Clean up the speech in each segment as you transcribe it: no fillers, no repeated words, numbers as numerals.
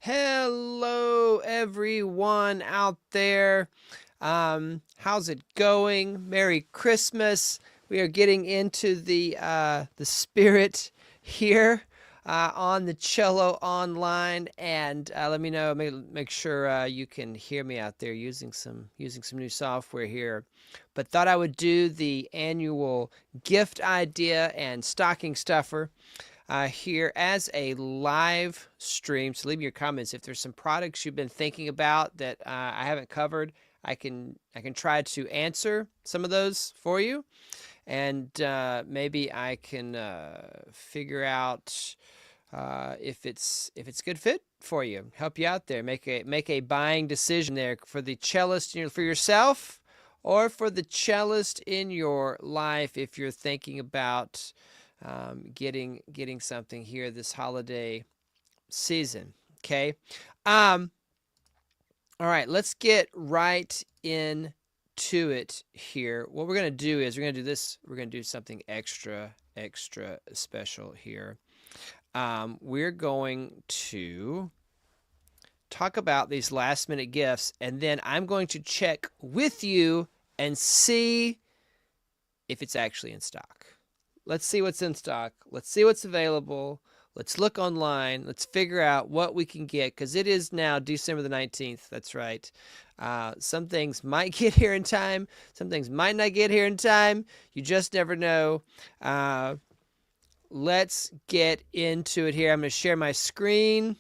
Hello, everyone out there. How's it going? Merry Christmas. We are getting into the spirit here on the Cello Online, and let me know. Make sure you can hear me out there using some new software here. But thought I would do the annual gift idea and stocking stuffer here as a live stream. So leave me your comments if there's some products you've been thinking about that I haven't covered. I can try to answer some of those for you, and maybe I can figure out if it's a good fit for you. Help you out there. Make a buying decision there for the cellist for yourself, or for the cellist in your life if you're thinking about getting something here this holiday season. Okay. All right, let's get right into it here. What we're going to do is we're going to do something extra special here. We're going to talk about these last minute gifts, and then I'm going to check with you and see if it's actually in stock. Let's see what's in stock. Let's see what's available. Let's look online. Let's figure out what we can get, because it is now December the 19th. That's right. Some things might get here in time. Some things might not get here in time. You just never know. Let's get into it here. I'm going to share my screen.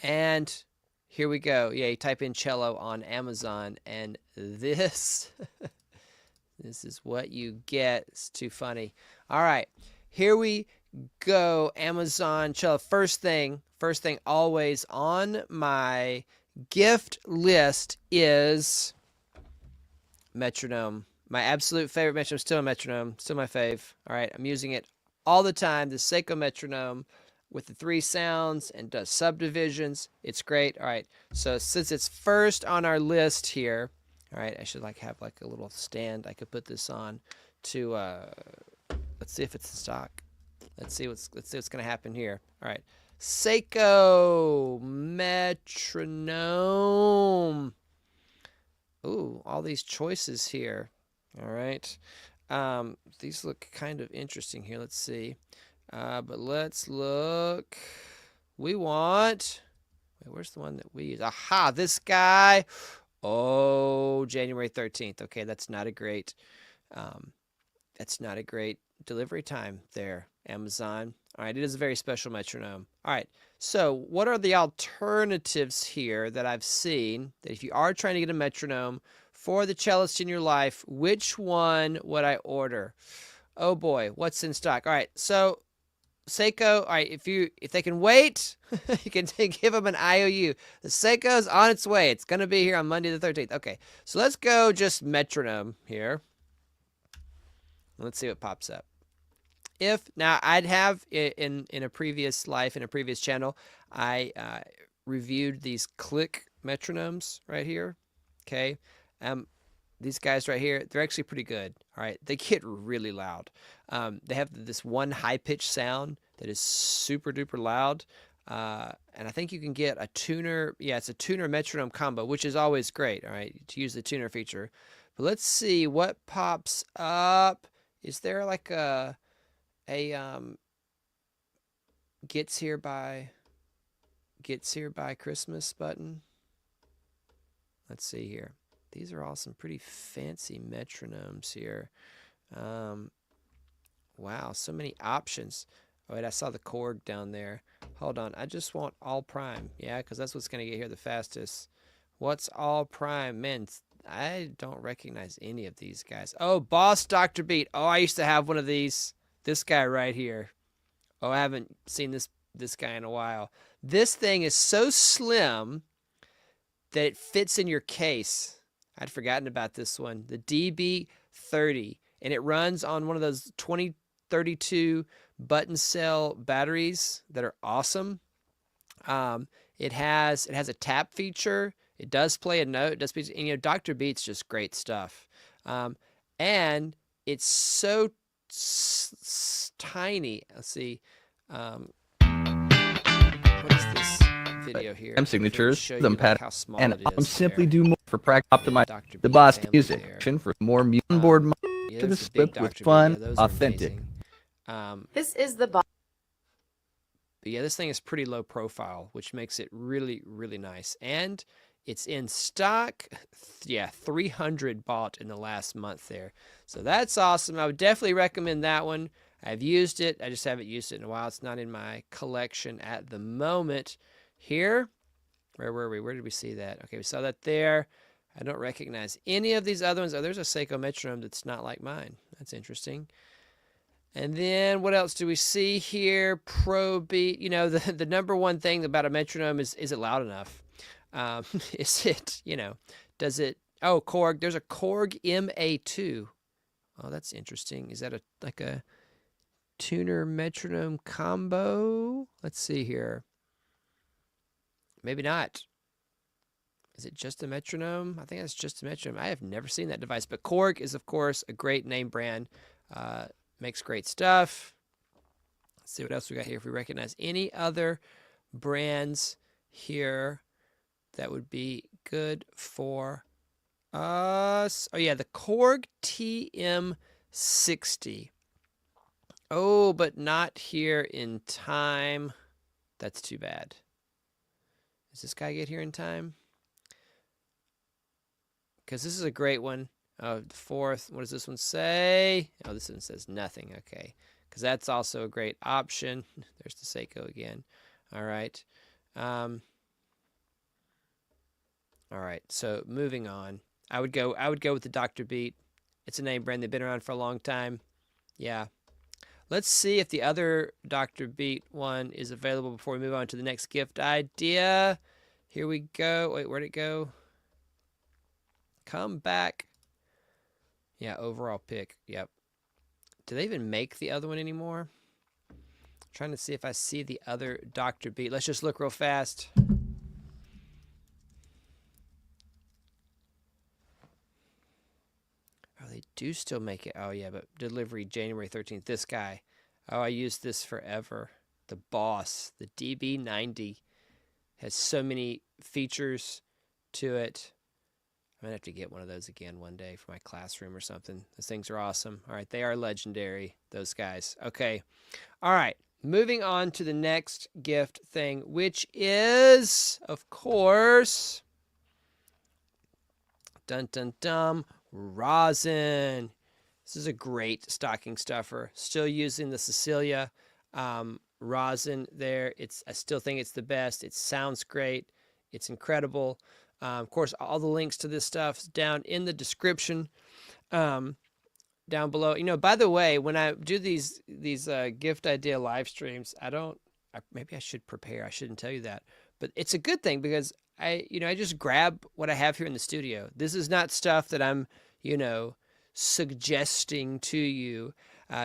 And here we go. Yeah, you type in cello on Amazon, and this... this is what you get. It's too funny. All right, here we go. Amazon cello. First thing always on my gift list is metronome. My absolute favorite metronome. Still a metronome. Still my fave. All right, I'm using it all the time. The Seiko metronome with the 3 sounds and does subdivisions. It's great. All right, so since it's first on our list here, all right, I should have a little stand I could put this on to let's see if it's in stock. Let's see what's going to happen here. All right. Seiko metronome. Ooh, all these choices here. All right. These look kind of interesting here. Let's see. But let's look. We want, where's the one that we use? Aha, this guy. Oh, January 13th. Okay, that's not a great delivery time there, Amazon. All right, it is a very special metronome. All right, so what are the alternatives here that I've seen that if you are trying to get a metronome for the cellist in your life, which one would I order? Oh boy, what's in stock? All right, so Seiko, all right, if they can wait, you can give them an IOU. The Seiko's on its way. It's going to be here on Monday the 13th. Okay, so let's go just metronome here. Let's see what pops up. Now I'd have in a previous life, in a previous channel, I reviewed these click metronomes right here. Okay, these guys right here, they're actually pretty good. All right, they get really loud. They have this one high-pitched sound that is super duper loud, and I think you can get a tuner. Yeah, it's a tuner metronome combo, which is always great. All right, to use the tuner feature. But let's see what pops up. Is there like a gets here by Christmas button? Let's see here. These are all some pretty fancy metronomes here. Wow, so many options. Oh, wait, I saw the Korg down there. Hold on, I just want all prime. Yeah, because that's what's going to get here the fastest. What's all prime? Man, I don't recognize any of these guys. Oh, Boss Dr. Beat. Oh, I used to have one of these. This guy right here. Oh, I haven't seen this guy in a while. This thing is so slim that it fits in your case. I'd forgotten about this one. The DB30. And it runs on one of those 2032 button cell batteries that are awesome. It has a tap feature. It does play a note. It does play, and Dr. Beat's just great stuff. And it's so tiny. Let's see. What is this video video here. time signatures, Show rhythm you like pattern, how small and it is simply there. do more for practice. Optimize Dr. the Beat boss family music there. section for more on-board Yeah, to the there's the big slip with Dr. Beat. fun, Yeah, those are authentic. amazing. This is the box. But yeah, this thing is pretty low profile, which makes it really, really nice. And it's in stock. Yeah, 300 bought in the last month there. So that's awesome. I would definitely recommend that one. I've used it. I just haven't used it in a while. It's not in my collection at the moment. Here, where were we? Where did we see that? Okay, we saw that there. I don't recognize any of these other ones. Oh, there's a Seiko metronome that's not like mine. That's interesting. And then what else do we see here? Pro beat. You know, the number one thing about a metronome is it loud enough? Is it, does it, oh, Korg. There's a Korg MA2. Oh, that's interesting. Is that like a tuner metronome combo? Let's see here. Maybe not. Is it just a metronome? I think that's just a metronome. I have never seen that device, but Korg is, of course, a great name brand. Makes great stuff. Let's see what else we got here. If we recognize any other brands here that would be good for us. Oh, yeah, the Korg TM60. Oh, but not here in time. That's too bad. Does this guy get here in time? Because this is a great one. Oh, the fourth. What does this one say? Oh, this one says nothing. Okay. Because that's also a great option. There's the Seiko again. All right. All right. So moving on. I would go with the Dr. Beat. It's a name brand. They've been around for a long time. Yeah. Let's see if the other Dr. Beat one is available before we move on to the next gift idea. Here we go. Wait, where'd it go? Come back. Yeah, overall pick. Yep. Do they even make the other one anymore? I'm trying to see if I see the other Dr. Beat. Let's just look real fast. Oh, they do still make it. Oh, yeah, but delivery January 13th. This guy. Oh, I used this forever. The Boss, the DB90, has so many features to it. I'm going to have to get one of those again one day for my classroom or something. Those things are awesome. All right, they are legendary, those guys. Okay. All right, moving on to the next gift thing, which is, of course, dun dun dun, rosin. This is a great stocking stuffer. Still using the Cecilia rosin there. I still think it's the best. It sounds great. It's incredible. Of course, all the links to this stuff down in the description down below. By the way, when I do these gift idea live streams, maybe I should prepare. I shouldn't tell you that. But it's a good thing because I just grab what I have here in the studio. This is not stuff that I'm, suggesting to you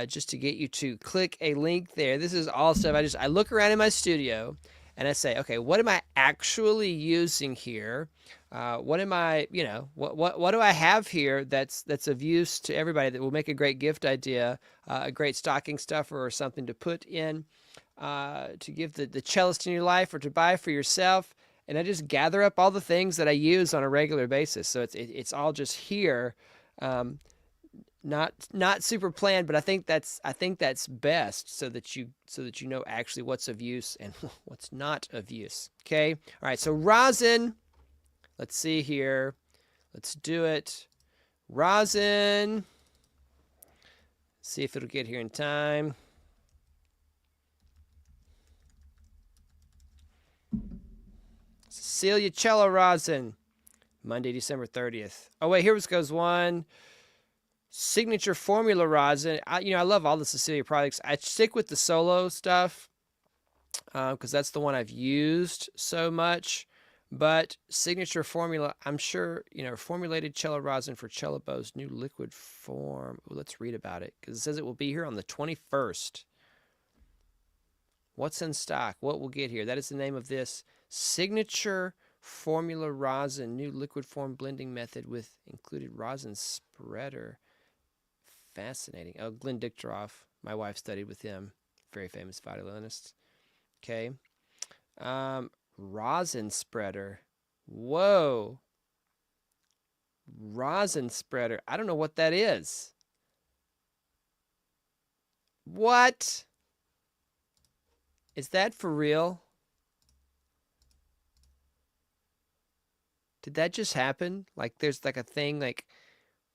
just to get you to click a link there. This is all stuff I look around in my studio and I say, okay, what am I actually using here? What am I, what do I have here that's of use to everybody that will make a great gift idea, a great stocking stuffer or something to put in, to give the cellist in your life or to buy for yourself. And I just gather up all the things that I use on a regular basis. So it's all just here. Not super planned, but I think that's best so that you know actually what's of use and what's not of use. Okay. All right. So rosin. Let's see here. Let's do it. Rosin. See if it'll get here in time. Cecilia Cello rosin. Monday, December 30th. Oh wait, here goes one. Signature formula rosin. I love all the Cecilia products. I stick with the solo stuff because that's the one I've used so much. But signature formula, I'm sure, formulated cello rosin for cello bows, new liquid form. Ooh, let's read about it because it says it will be here on the 21st. What's in stock? What we'll get here? That is the name of this. Signature formula rosin, new liquid form blending method with included rosin spreader. Fascinating. Oh, Glenn Dictoroff. My wife studied with him. Very famous violinist. Okay. Rosin spreader. Whoa. Rosin spreader. I don't know what that is. What? Is that for real? Did that just happen? Like there's like a thing like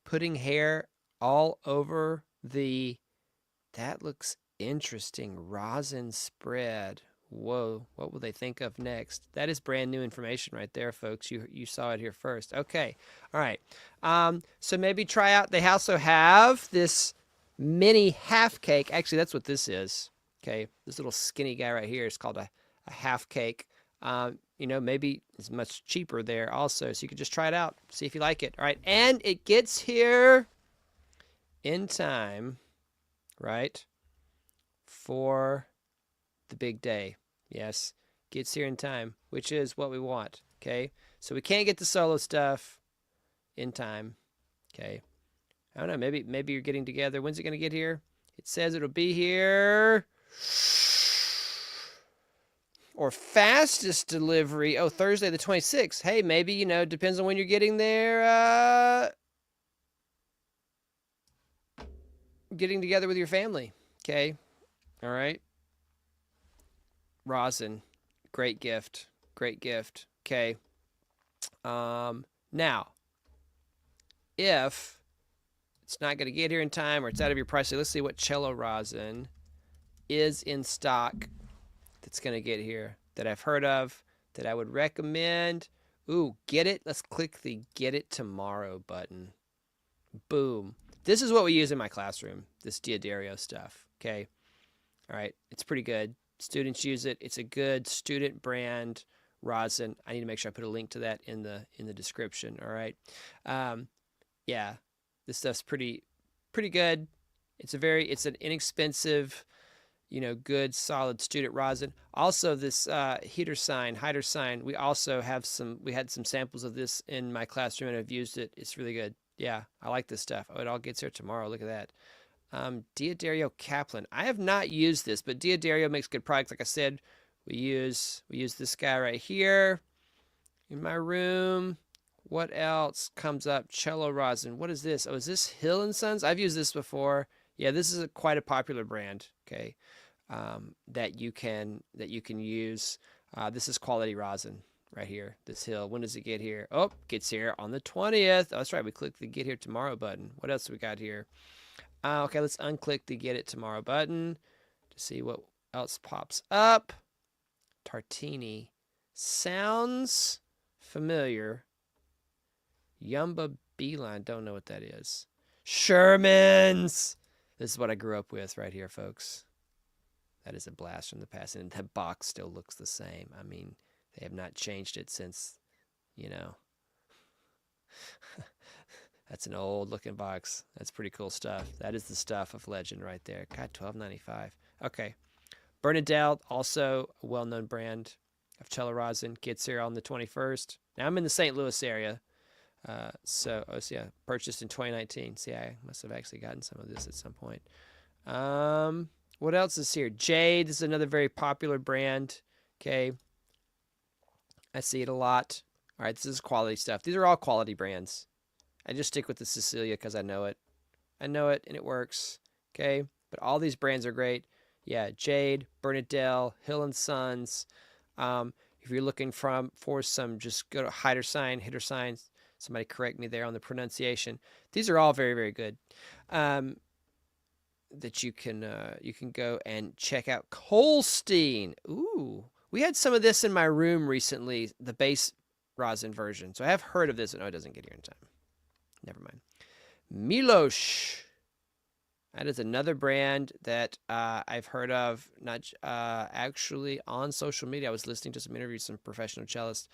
putting hair all over the... That looks interesting. Rosin spread. Whoa, what will they think of next? That is brand new information right there, folks. You saw it here first. Okay, all right. So maybe try out. They also have this mini half cake. Actually, that's what this is. Okay, this little skinny guy right here is called a half cake. You know, maybe it's much cheaper there also. So you can just try it out, see if you like it. All right, and it gets here in time, right, for the big day. Yes, gets here in time, which is what we want. Okay, so we can't get the solo stuff in time. Okay, I don't know, maybe you're getting together. When's it going to get here? It says it'll be here, or fastest delivery, oh, Thursday the 26th. Hey, maybe, you know, depends on when you're getting there, getting together with your family. Okay, all right. Rosin, great gift. Great gift. Okay. Now, if it's not going to get here in time or it's out of your price, let's see what cello rosin is in stock that's going to get here that I've heard of, that I would recommend. Ooh, get it. Let's click the get it tomorrow button. Boom. This is what we use in my classroom, this Diodario stuff. Okay. All right. It's pretty good. Students use it. It's a good student brand rosin. I need to make sure I put a link to that in the description. All right. Yeah, this stuff's pretty good. It's an inexpensive, you know, good solid student rosin. Also, this hider sign. We also have we had some samples of this in my classroom, and I've used it. It's really good. Yeah, I like this stuff. Oh, it all gets here tomorrow. Look at that. Diodario Kaplan. I have not used this, but Diodario makes good products. Like I said, we use this guy right here in my room. What else comes up? Cello rosin. What is this? Oh, is this Hill & Sons? I've used this before. Yeah, this is quite a popular brand. Okay, that you can use. This is quality rosin right here. This Hill. When does it get here? Oh, gets here on the 20th. Oh, that's right. We clicked the get here tomorrow button. What else we got here? Okay, let's unclick the get it tomorrow button to see what else pops up. Tartini. Sounds familiar. Yumba Beeline. Don't know what that is. Sherman's. This is what I grew up with right here, folks. That is a blast from the past. And the box still looks the same. I mean, they have not changed it since, you know. That's an old looking box. That's pretty cool stuff. That is the stuff of legend right there. God, $12.95. Okay. Bernadette, also a well-known brand of cello rosin, gets here on the 21st. Now I'm in the St. Louis area. So yeah, purchased in 2019. See, I must have actually gotten some of this at some point. What else is here? Jade is another very popular brand. Okay. I see it a lot. All right, this is quality stuff. These are all quality brands. I just stick with the Cecilia because I know it. I know it and it works. Okay. But all these brands are great. Yeah. Jade, Bernadette, Hill & Sons. If you're looking for some, just go to hider signs. Somebody correct me there on the pronunciation. These are all very, very good. That you can go and check out. Colstein. Ooh. We had some of this in my room recently, the base rosin version. So I have heard of this. No, it doesn't get here in time. Never mind. Milosh. That is another brand that I've heard of, not actually on social media. I was listening to some interviews, some professional cellists.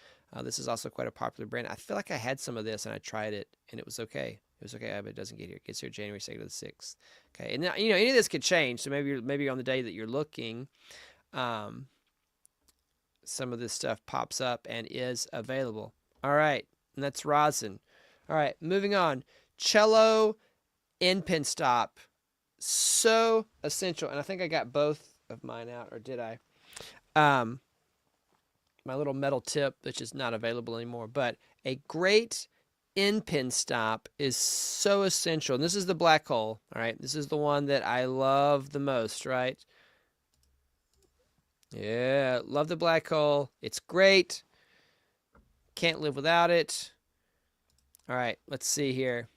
This is also quite a popular brand. I feel like I had some of this and I tried it and it was okay. It was okay, but it doesn't get here. It gets here January 2nd to the 6th. Okay, and now, you know, any of this could change. So maybe on the day that you're looking, some of this stuff pops up and is available. All right, and that's rosin. All right, moving on. Cello end pin stop. So essential. And I think I got both of mine out, or did I? my little metal tip, which is not available anymore. But a great end pin stop is so essential. And this is the black hole, all right? This is the one that I love the most, right? Yeah, love the black hole. It's great. Can't live without it. All right, let's see here.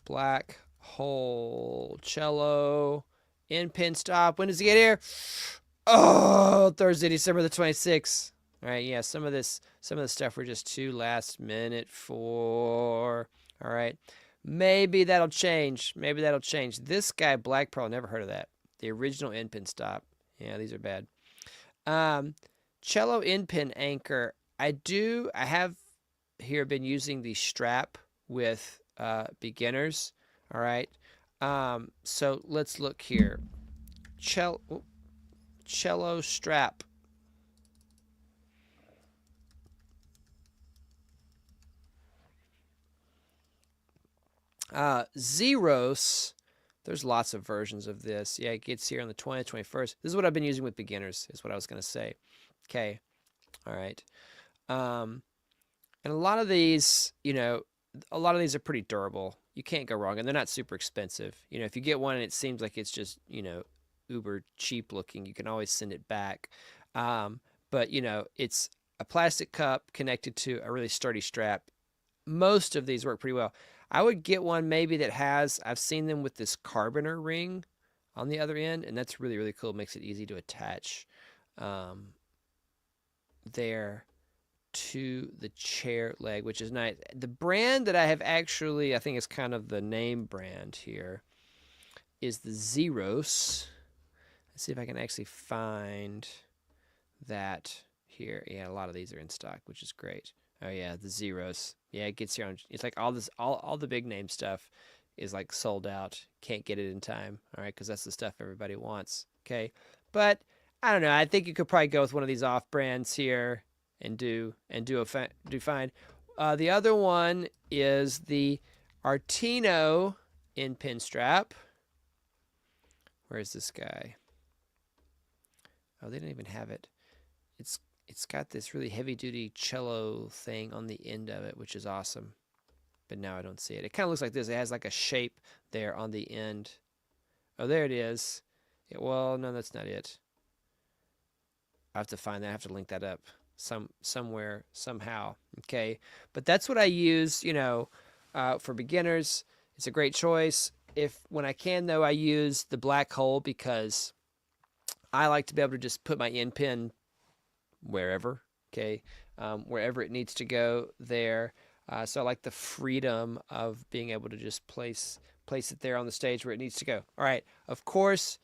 Black hole cello end pin stop. When does it get here? Oh, Thursday, December the 26th. All right, yeah, some of the stuff we're just too last minute for. All right, maybe that'll change. Maybe that'll change. This guy, Black Pearl, never heard of that. The original end pin stop. Yeah, these are bad. Cello end pin anchor. I have here been using the strap with beginners. All right. So let's look here. Cello strap. Zeros. There's lots of versions of this. Yeah, it gets here on the 20th, 21st. This is what I've been using with beginners, is what I was going to say. Okay. All right. And a lot of these, are pretty durable. You can't go wrong, and they're not super expensive. If you get one and it seems like it's just, uber cheap looking, you can always send it back. But, it's a plastic cup connected to a really sturdy strap. Most of these work pretty well. I would get one maybe that I've seen them with this carboner ring on the other end, and that's really, really cool. It makes it easy to attach there to the chair leg, which is nice. The brand that I have actually, I think is kind of the name brand here, is the Zeros. Let's see if I can actually find that here. Yeah, a lot of these are in stock, which is great. Oh yeah, the Zeros. Yeah, it gets here on. It's like all the big name stuff is like sold out. Can't get it in time. All right, because that's the stuff everybody wants. Okay, but I don't know. I think you could probably go with one of these off brands here and do fine. The other one is the Artino in pin strap. Where's this guy? Oh, they didn't even have it. It's got this really heavy-duty cello thing on the end of it, which is awesome. But now I don't see it. It kind of looks like this. It has like a shape there on the end. Oh, there it is. Well, no, that's not it. I have to find that. I have to link that up somewhere, somehow. Okay, but that's what I use, for beginners. It's a great choice. When I can, though, I use the black hole because I like to be able to just put my end pin wherever, okay, wherever it needs to go there. So I like the freedom of being able to just place it there on the stage where it needs to go. All right, of course,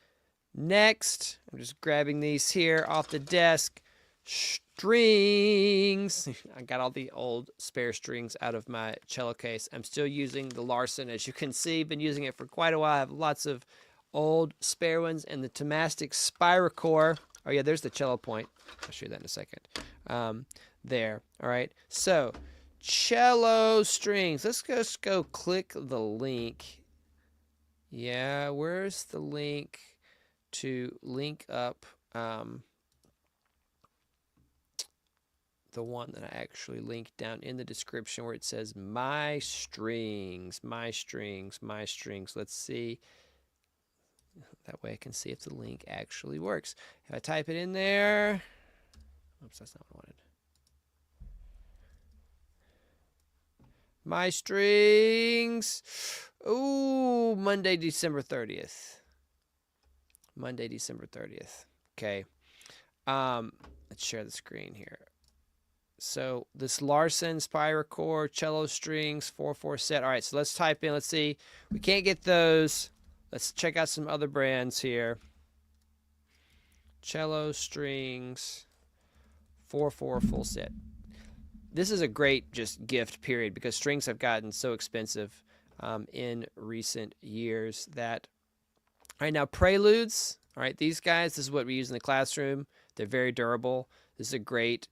next, I'm just grabbing these here off the desk. Strings. I got all the old spare strings out of my cello case. I'm still using the Larson, as you can see. Been using it for quite a while. I have lots of old spare ones, and the Tomastic Spiracore. Oh yeah, there's the cello point. I'll show you that in a second. There. All right. So, cello strings. Let's just go click the link. Yeah, where's the link to link up the one that I actually linked down in the description where it says my strings, my strings, my strings. Let's see. That way I can see if the link actually works. If I type it in there, oops, that's not what I wanted. My strings. Ooh, Monday, December 30th. Monday, December 30th. Okay. Let's share the screen here. So this Larson Spiracore cello strings 4/4 set. All right, so let's type in. Let's see. We can't get those. Let's check out some other brands here. Cello strings 4/4 full set. This is a great just gift period because strings have gotten so expensive in recent years that. All right, now preludes. All right, these guys, this is what we use in the classroom. They're very durable. This is a great,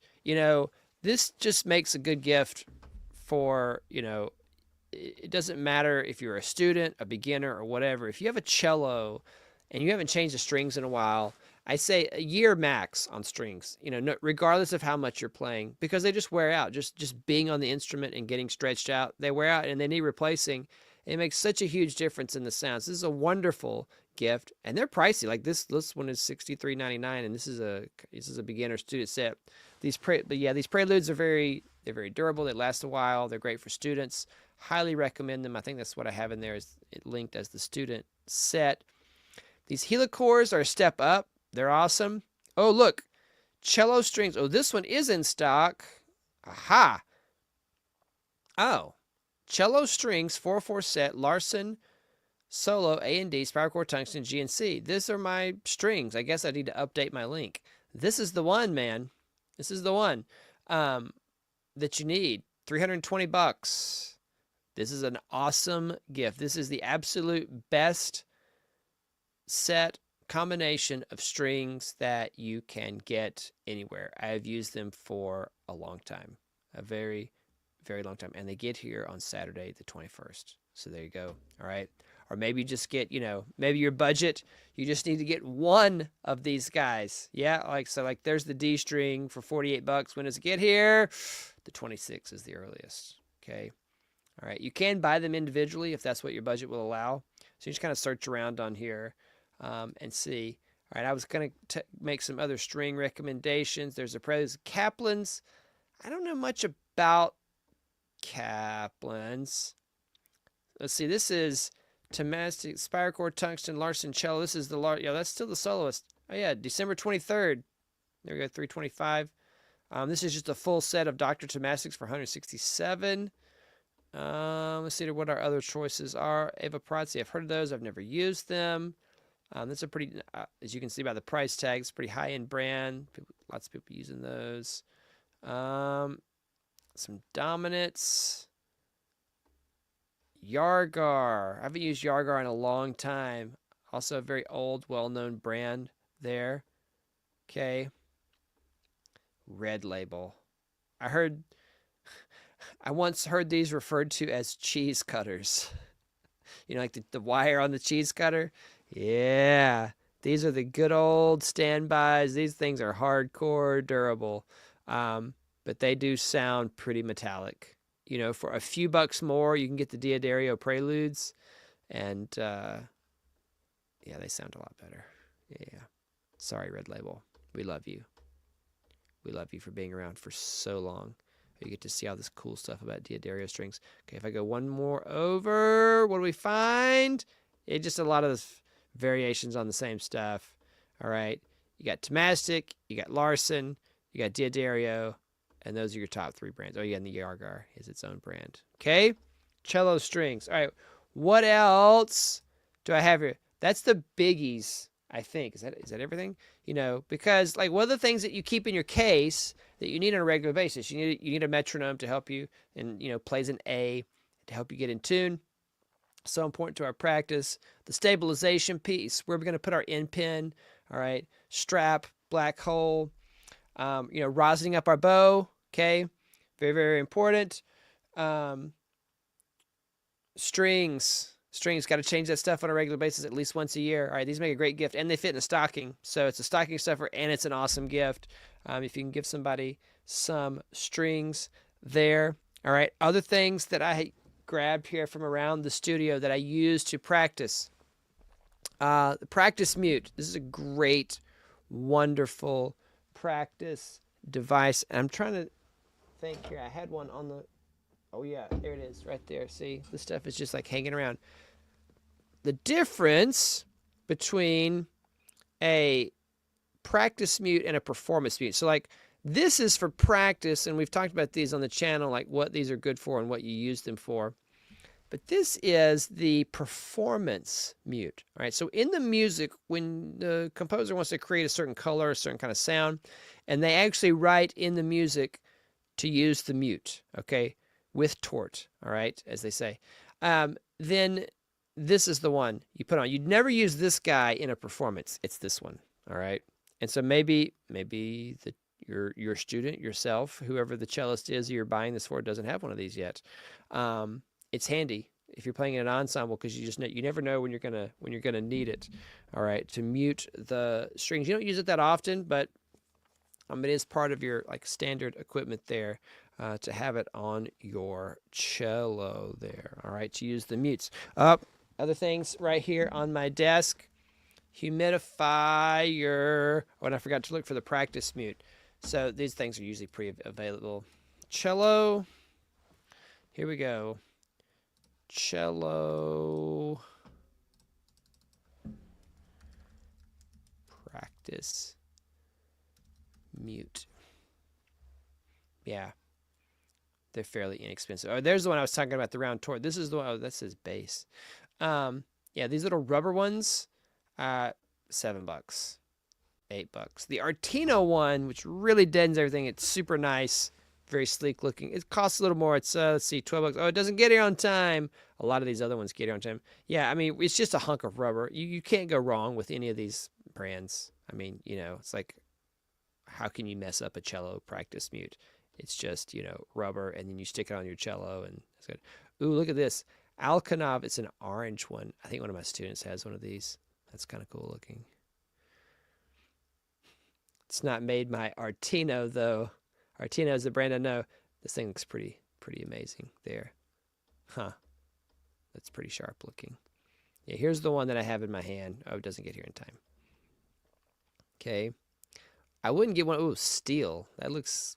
this just makes a good gift for, it doesn't matter if you're a student, a beginner, or whatever. If you have a cello and you haven't changed the strings in a while, I say a year max on strings, you know, no, regardless of how much you're playing, because they just wear out. Just being on the instrument and getting stretched out, they wear out and they need replacing. It makes such a huge difference in the sounds. This is a wonderful gift, and they're pricey. Like this one is $63.99, and this is a beginner student set. These preludes are they're very durable. They last a while. They're great for students. Highly recommend them. I think that's what I have in there is it linked as the student set. These helichords are a step up. They're awesome. Oh, look. Cello strings. Oh, this one is in stock. Aha. Oh. Cello strings, 4/4 set, Larson, Solo, A and D, Spiral Core Tungsten, G and C. These are my strings. I guess I need to update my link. This is the one, man. This is the one that you need. $320. This is an awesome gift. This is the absolute best set combination of strings that you can get anywhere. I have used them for a long time, a very, very long time, and they get here on Saturday the 21st. So there you go. All right. Or maybe you just get, you know, maybe your budget, you just need to get one of these guys. Yeah, like there's the D string for $48. When does it get here? The 26th is the earliest. Okay. All right. You can buy them individually if that's what your budget will allow. So you just kind of search around on here and see. All right. I was going to make some other string recommendations. There's a Preludes Kaplan's. I don't know much about Kaplan's. Let's see. This is Tomastic, Spiral Core Tungsten, Larson Cello. This is the yeah, that's still the soloist. Oh yeah, December 23rd. There we go, $325. This is just a full set of Dr. Tomastics for $167. Let's see what our other choices are. Eva Prazzi, I've heard of those. I've never used them. That's a pretty, as you can see by the price tag, it's a pretty high-end brand. Lots of people using those. Some Dominants. Yargar. I haven't used Yargar in a long time. Also a very old, well-known brand there. Okay. Red Label. I once heard these referred to as cheese cutters. You know, like the wire on the cheese cutter? Yeah. These are the good old standbys. These things are hardcore durable. But they do sound pretty metallic. You know, for a few bucks more, you can get the Diodario Preludes. And, yeah, they sound a lot better. Yeah. Sorry, Red Label. We love you. We love you for being around for so long. You get to see all this cool stuff about Diodario strings. Okay, if I go one more over, what do we find? Just a lot of variations on the same stuff. All right. You got Tomastic, you got Larson, you got Diodario, and those are your top three brands. Oh, yeah, and the Yargar is its own brand. Okay? Cello strings. All right. What else do I have here? That's the biggies, I think. Is that everything? You know, because like one of the things that you keep in your case that you need on a regular basis, you need a metronome to help you and, you know, plays an A to help you get in tune. So important to our practice. The stabilization piece, where we're going to put our end pin. All right. Strap, black hole. You know, rosining up our bow. Okay. Very, very important. Strings. Got to change that stuff on a regular basis at least once a year. All right, these make a great gift, and they fit in a stocking. So it's a stocking stuffer, and it's an awesome gift. If you can give somebody some strings there. All right, other things that I grabbed here from around the studio that I use to practice. The practice mute. This is a great, wonderful practice device. And I'm trying to think here. I had one on the... Oh, yeah, there it is right there. See, this stuff is just like hanging around. The difference between a practice mute and a performance mute. So, like, this is for practice, and we've talked about these on the channel, like what these are good for and what you use them for. But this is the performance mute. All right, so in the music, when the composer wants to create a certain color, a certain kind of sound, and they actually write in the music to use the mute, okay, with tort, all right, as they say, then this is the one you put on. You'd never use this guy in a performance. It's this one, all right? And so maybe your student, yourself, whoever the cellist is you're buying this for doesn't have one of these yet. It's handy. if you're playing in an ensemble, because you never know when you're gonna need it. All right, to mute the strings. You don't use it that often, but it is part of your like standard equipment there to have it on your cello there. All right, to use the mutes. Other things right here on my desk. Humidifier. Oh, and I forgot to look for the practice mute. So these things are usually pre-available. Cello. Here we go. Cello. Practice mute. Yeah. They're fairly inexpensive. Oh, there's the one I was talking about, the round tort. This is the one. Oh, this is bass. Yeah, these little rubber ones. $7, $8. The Artino one, which really deadens everything, it's super nice, very sleek looking. It costs a little more. It's let's see, $12. Oh, it doesn't get here on time. A lot of these other ones get here on time. Yeah, I mean, it's just a hunk of rubber. You can't go wrong with any of these brands. I mean, it's like, how can you mess up a cello practice mute? It's just, rubber, and then you stick it on your cello, and it's good. Ooh, look at this. Alkanov, it's an orange one. I think one of my students has one of these. That's kind of cool looking. It's not made by Artino, though. Artino is the brand I know. This thing looks pretty amazing there. Huh. That's pretty sharp looking. Yeah, here's the one that I have in my hand. Oh, it doesn't get here in time. Okay. I wouldn't get one. Ooh, steel. That looks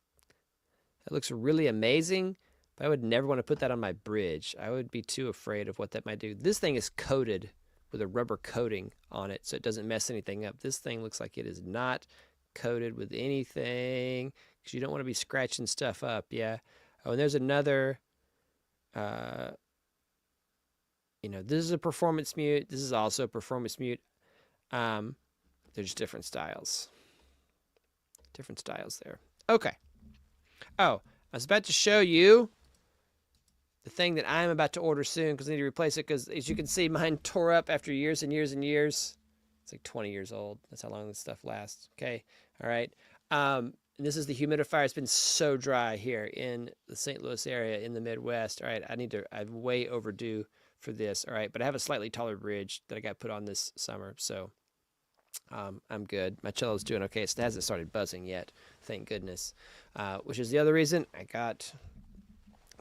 really amazing, but I would never want to put that on my bridge. I would be too afraid of what that might do. This thing is coated with a rubber coating on it, so it doesn't mess anything up. This thing looks like it is not coated with anything, because you don't want to be scratching stuff up. Yeah. Oh, and there's another, this is a performance mute. This is also a performance mute. They're just different styles. Different styles there. Okay. Oh, I was about to show you the thing that I'm about to order soon, because I need to replace it, because as you can see, mine tore up after years and years and years. It's like 20 years old. That's how long this stuff lasts. Okay. All right. This is the humidifier. It's been so dry here in the St. Louis area in the Midwest. All right. I'm way overdue for this. All right. But I have a slightly taller bridge that I got put on this summer. So I'm good. My cello's doing okay. It hasn't started buzzing yet. Thank goodness. Which is the other reason I got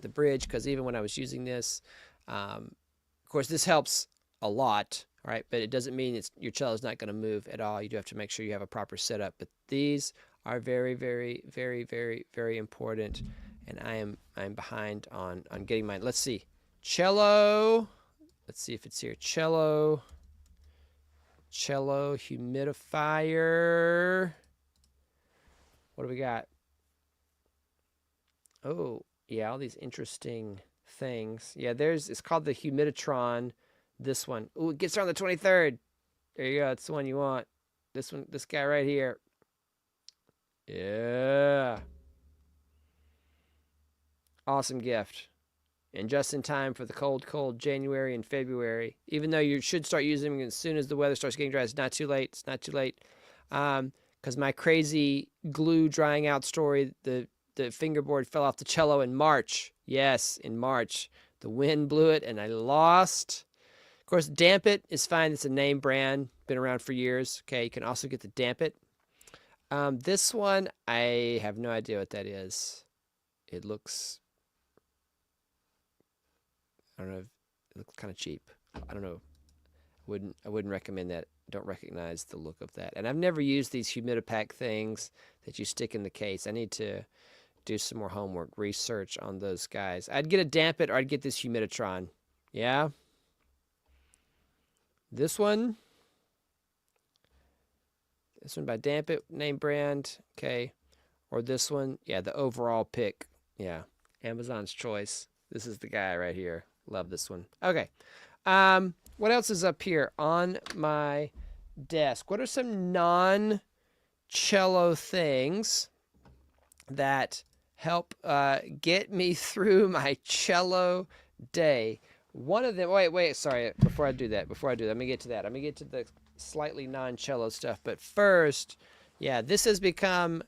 the bridge, because even when I was using this, of course, this helps a lot. All right, but it doesn't mean your cello is not going to move at all. You do have to make sure you have a proper setup. But these are very, very, very, very, very important, and I'm behind on getting mine. Let's see, cello. Let's see if it's here. Cello humidifier. What do we got? Oh, yeah, all these interesting things. Yeah, it's called the Humiditron. This one. Ooh, it gets there on the 23rd. There you go. It's the one you want. This one, this guy right here. Yeah. Awesome gift. And just in time for the cold January and February. Even though you should start using them as soon as the weather starts getting dry. It's not too late. It's not too late. Because my crazy glue drying out story, the fingerboard fell off the cello in March. Yes, in March. The wind blew it and I lost. Of course, Damp It is fine. It's a name brand. Been around for years. Okay, you can also get the Damp It. This one, I have no idea what that is. It looks... I don't know. It looks kind of cheap. I don't know. I wouldn't recommend that. Don't recognize the look of that. And I've never used these Humidipack things that you stick in the case. I need to do some more homework, research on those guys. I'd get a Damp It, or I'd get this Humiditron. Yeah. This one by Damp It, name brand. Okay. Or this one. Yeah, the overall pick. Yeah. Amazon's choice. This is the guy right here. Love this one. Okay. What else is up here on my desk? What are some non-cello things that help get me through my cello day? One of them, wait, sorry. Before I do that, let me get to that. I'm going to get to the slightly non-cello stuff. But first, yeah, this has become,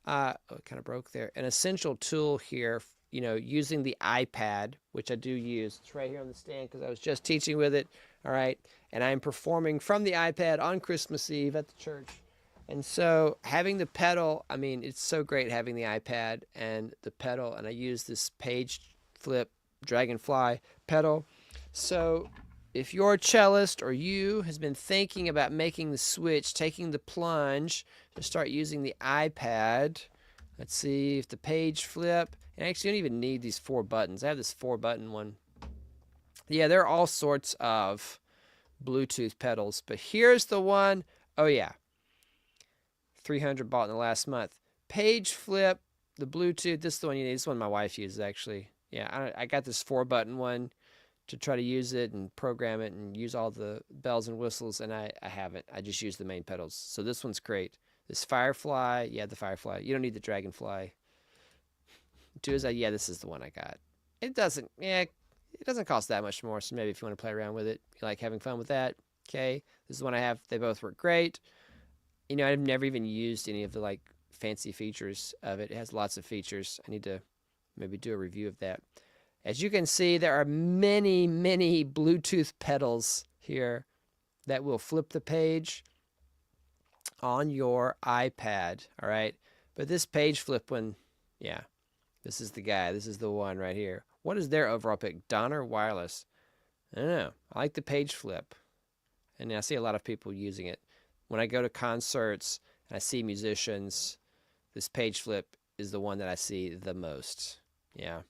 it kind of broke there, an essential tool here you know, using the iPad, which I do use. It's right here on the stand because I was just teaching with it. All right. And I'm performing from the iPad on Christmas Eve at the church. And so having the pedal, I mean, it's so great having the iPad and the pedal. And I use this page flip Dragonfly pedal. So if your cellist or you has been thinking about making the switch, taking the plunge to start using the iPad, let's see if the page flip. And actually, you don't even need these 4 buttons. I have this 4-button one. Yeah, there are all sorts of Bluetooth pedals, but here's the one. Oh yeah, 300 bought in the last month. Page flip, the Bluetooth. This is the one you need. This is one my wife uses actually. Yeah, I got this 4-button one to try to use it and program it and use all the bells and whistles, and I haven't. I just use the main pedals. So this one's great. This Firefly, yeah, the Firefly. You don't need the Dragonfly. Yeah, this is the one I got. It doesn't cost that much more, so maybe if you want to play around with it, you like having fun with that, okay. This is the one I have. They both work great. You know, I've never even used any of the like fancy features of it. It has lots of features. I need to maybe do a review of that. As you can see, there are many, many Bluetooth pedals here that will flip the page on your iPad, all right? But this page flip one, yeah, this is the guy. This is the one right here. What is their overall pick? Donner Wireless. I don't know. I like the page flip. And I see a lot of people using it. When I go to concerts and I see musicians, this page flip is the one that I see the most. Yeah.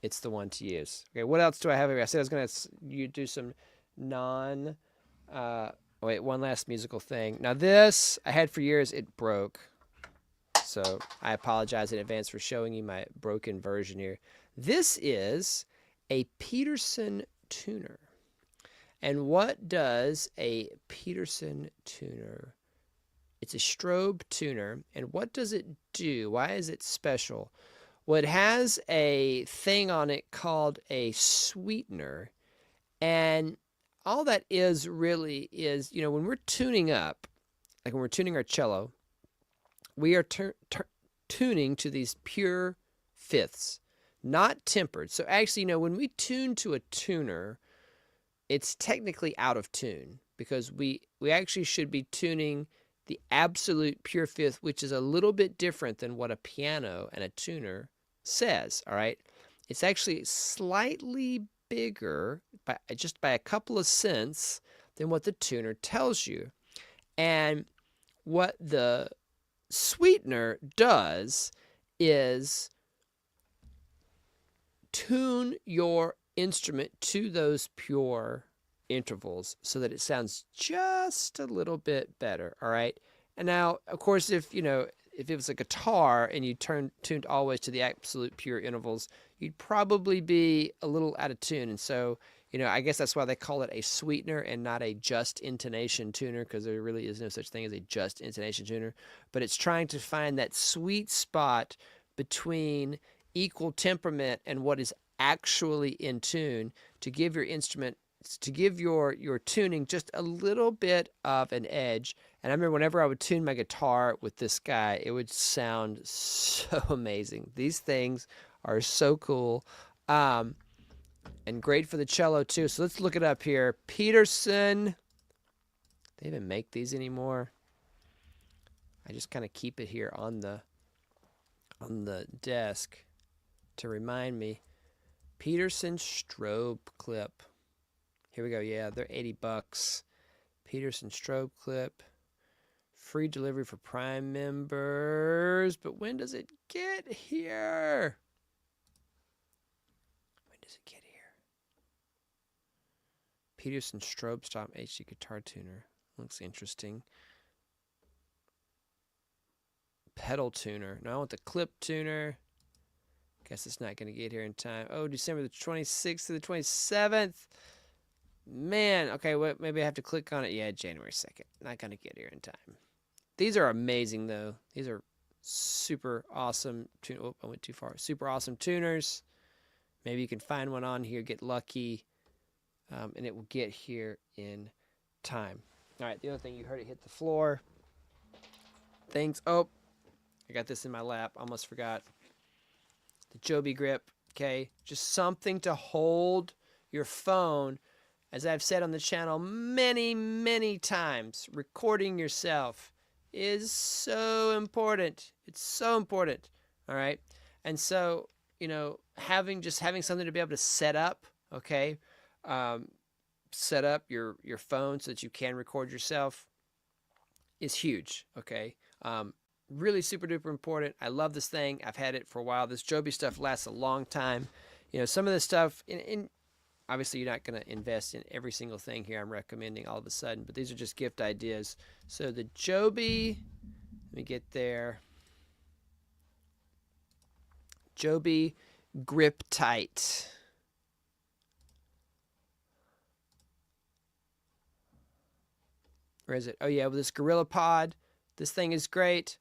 It's the one to use. Okay, what else do I have here? I said I was going to do some one last musical thing. Now this, I had for years, it broke. So I apologize in advance for showing you my broken version here. This is a Peterson tuner. And what does a Peterson tuner? It's a strobe tuner. And what does it do? Why is it special? Well, it has a thing on it called a sweetener. And all that is really is, you know, when we're tuning up, like when we're tuning our cello, we are tuning to these pure fifths, not tempered. So actually, you know, when we tune to a tuner, it's technically out of tune because we actually should be tuning the absolute pure fifth, which is a little bit different than what a piano and a tuner says, all right? It's actually slightly bigger, just by a couple of cents, than what the tuner tells you. And what the sweetener does is tune your instrument to those pure intervals so that it sounds just a little bit better, all right? And now, of course, if it was a guitar and you tuned always to the absolute pure intervals, you'd probably be a little out of tune. And so, you know, I guess that's why they call it a sweetener and not a just intonation tuner, because there really is no such thing as a just intonation tuner. But it's trying to find that sweet spot between equal temperament and what is actually in tune to give your instrument, to give your tuning just a little bit of an edge. And I remember whenever I would tune my guitar with this guy, it would sound so amazing. These things are so cool. And great for the cello too. So let's look it up here. Peterson. They even make these anymore? I just kind of keep it here on the desk to remind me. Peterson strobe clip. Here we go. Yeah, they're $80. Peterson strobe clip. Free delivery for Prime members. But when does it get here? When does it get here? Peterson strobe stop HD guitar tuner. Looks interesting. Pedal tuner. No, I want the clip tuner. Guess it's not going to get here in time. Oh, December the 26th to the 27th. Man, okay, well, maybe I have to click on it. Yeah, January 2nd. Not going to get here in time. These are amazing, though. These are super awesome. Oh, I went too far. Super awesome tuners. Maybe you can find one on here, get lucky, and it will get here in time. All right, the other thing, you heard it hit the floor. Things. Oh, I got this in my lap. Almost forgot. the Joby grip, okay? Just something to hold your phone. As I've said on the channel many, many times, recording yourself is so important. It's so important, all right? And so, you know, having something to be able to set up, okay? Set up your phone so that you can record yourself is huge, okay? Really super duper important. I love this thing. I've had it for a while. This Joby stuff lasts a long time. You know, some of this stuff, obviously you're not going to invest in every single thing here I'm recommending all of a sudden, but these are just gift ideas. So the Joby, let me get there. Joby Grip Tight. Where is it? Oh yeah, with this Gorilla Pod. This thing is great.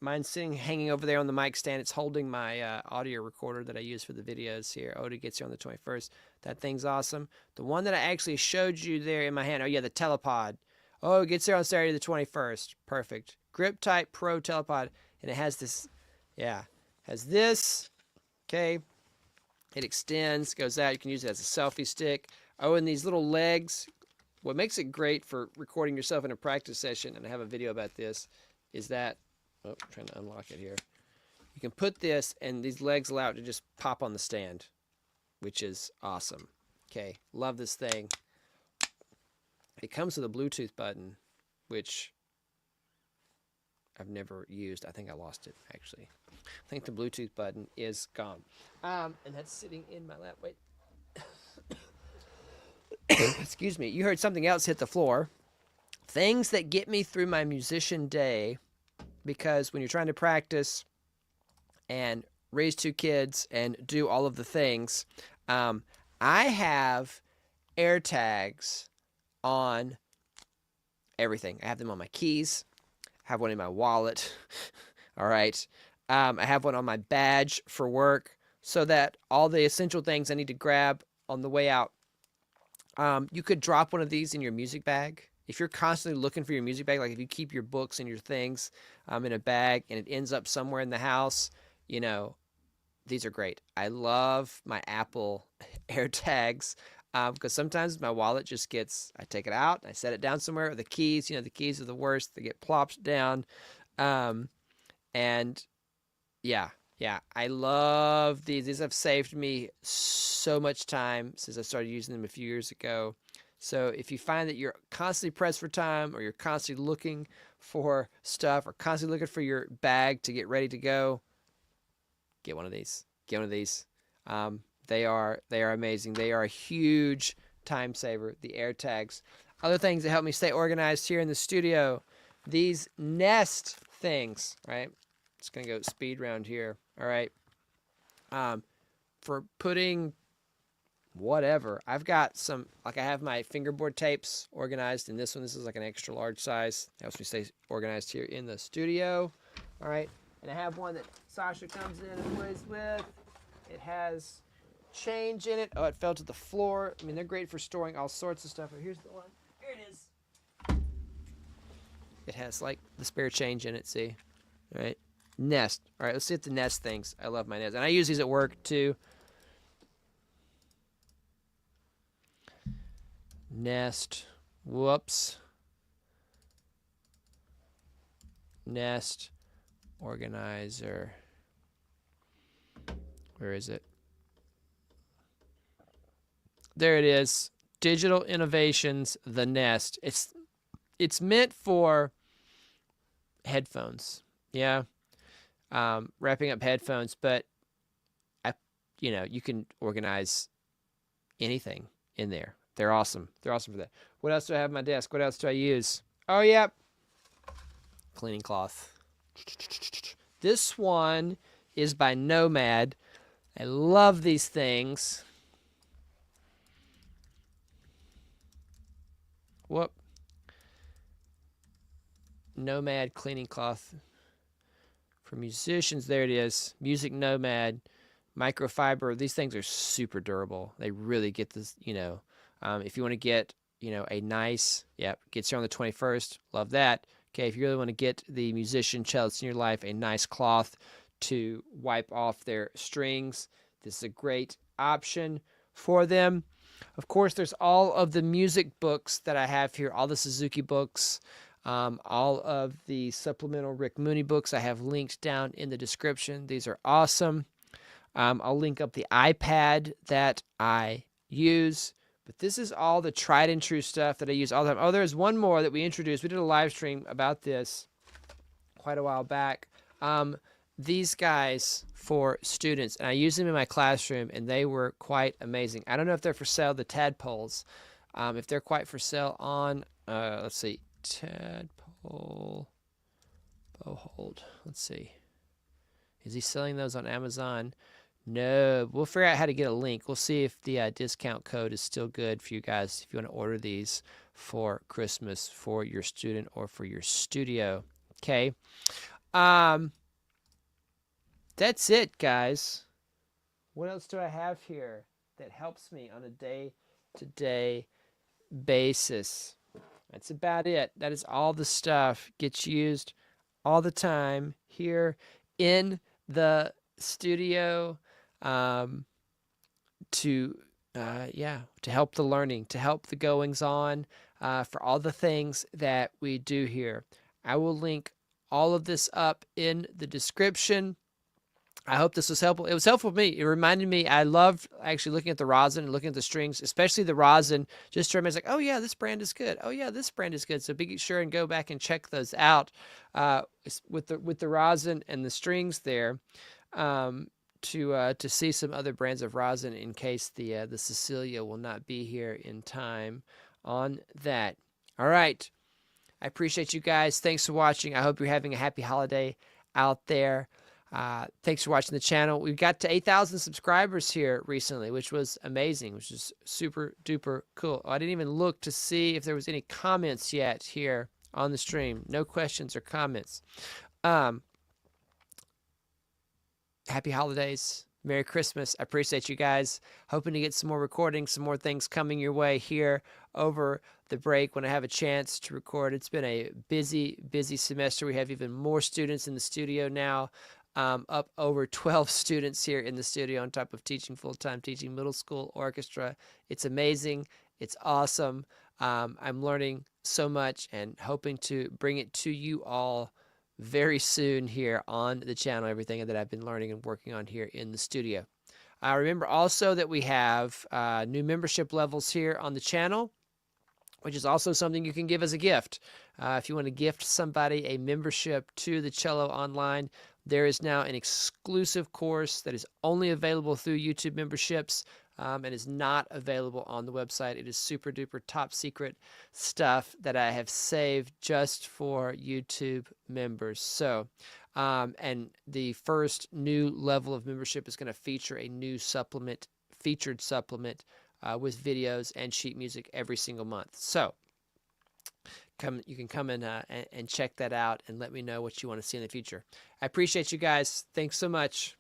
Mine's hanging over there on the mic stand. It's holding my audio recorder that I use for the videos here. Oda gets here on the 21st. That thing's awesome. The one that I actually showed you there in my hand. Oh yeah, the Telepod. Oh, it gets there on Saturday the 21st. Perfect. Grip Tight Pro Telepod. And it has this, yeah, has this. Okay. It extends, goes out. You can use it as a selfie stick. Oh, and these little legs. What makes it great for recording yourself in a practice session, and I have a video about this, is that, oh, I'm trying to unlock it here. You can put this, and these legs allow it to just pop on the stand, which is awesome. Okay, love this thing. It comes with a Bluetooth button, which I've never used. I think I lost it, actually. I think the Bluetooth button is gone. And that's sitting in my lap. Wait. Excuse me. You heard something else hit the floor. Things that get me through my musician day, because when you're trying to practice and raise 2 kids and do all of the things, I have air tags on everything. I have them on my keys. I have one in my wallet. All right. I have one on my badge for work so that all the essential things I need to grab on the way out. You could drop one of these in your music bag. If you're constantly looking for your music bag, like if you keep your books and your things in a bag and it ends up somewhere in the house, you know, these are great. I love my Apple AirTags because sometimes my wallet just gets, I take it out, I set it down somewhere. The keys, you know, the keys are the worst. They get plopped down. And yeah, I love these. These have saved me so much time since I started using them a few years ago. So if you find that you're constantly pressed for time, or you're constantly looking for stuff, or constantly looking for your bag to get ready to go, get one of these. Get one of these. They are amazing. They are a huge time saver, the AirTags. Other things that help me stay organized here in the studio, these Nest things, right? Just going to go speed round here. All right. For putting whatever, I've got some, like I have my fingerboard tapes organized in this one. This is like an extra large size. It helps me stay organized here in the studio. All right. And I have one that Sasha comes in and plays with. It has change in it. Oh, it fell to the floor. I mean, they're great for storing all sorts of stuff. But here's the one. Here it is. It has like the spare change in it, see? All right. Nest. All right, let's see if the Nest things. I love my Nest. And I use these at work too. Nest. Whoops. Nest organizer. Where is it? There it is. Digital Innovations, the Nest. It's meant for headphones. Yeah. Wrapping up headphones, but you can organize anything in there. They're awesome. They're awesome for that. What else do I have on my desk? What else do I use? Oh, yep. Cleaning cloth. This one is by Nomad. I love these things. Whoop. Nomad cleaning cloth for musicians. There it is. Music Nomad. Microfiber. These things are super durable. They really get this, if you want to get, a nice, gets here on the 21st. Love that. Okay, if you really want to get the musician cellist in your life a nice cloth to wipe off their strings. This is a great option for them. Of course, there's all of the music books that I have here, all the Suzuki books, all of the supplemental Rick Mooney books I have linked down in the description. These are awesome. I'll link up the iPad that I use. But this is all the tried and true stuff that I use all the time. Oh, there's one more that we introduced. We did a live stream about this quite a while back. These guys for students, and I use them in my classroom, and they were quite amazing. I don't know if they're for sale, the tadpoles. If they're quite for sale on, let's see, tadpole bow hold. Let's see. Is he selling those on Amazon? No, we'll figure out how to get a link. We'll see if the discount code is still good for you guys if you want to order these for Christmas for your student or for your studio. Okay. That's it, guys. What else do I have here that helps me on a day-to-day basis? That's about it. That is all the stuff gets used all the time here in the studio to help the learning, to help the goings on, for all the things that we do here. I will link all of this up in the description. I hope this was helpful. It was helpful for me. It reminded me, I loved actually looking at the rosin and looking at the strings, especially the rosin, just to remind me, like, oh yeah, this brand is good. Oh yeah, this brand is good. So be sure and go back and check those out with the rosin and the strings there, to see some other brands of rosin in case the Cecilia will not be here in time on that. All right. I appreciate you guys. Thanks for watching. I hope you're having a happy holiday out there. Thanks for watching the channel. We got to 8,000 subscribers here recently, which was amazing, which is super duper cool. I didn't even look to see if there was any comments yet here on the stream. No questions or comments. Happy holidays. Merry Christmas. I appreciate you guys. Hoping to get some more recordings, some more things coming your way here over the break when I have a chance to record. It's been a busy, busy semester. We have even more students in the studio now. Up over 12 students here in the studio on top of teaching full-time, teaching middle school orchestra. It's amazing. It's awesome. I'm learning so much and hoping to bring it to you all very soon here on the channel, everything that I've been learning and working on here in the studio. Remember also that we have new membership levels here on the channel, which is also something you can give as a gift. If you want to gift somebody a membership to the Cello Online, there is now an exclusive course that is only available through YouTube memberships and is not available on the website. It is super duper top secret stuff that I have saved just for YouTube members. So, and the first new level of membership is going to feature a new featured supplement with videos and sheet music every single month. So, you can come in and check that out and let me know what you want to see in the future. I appreciate you guys. Thanks so much.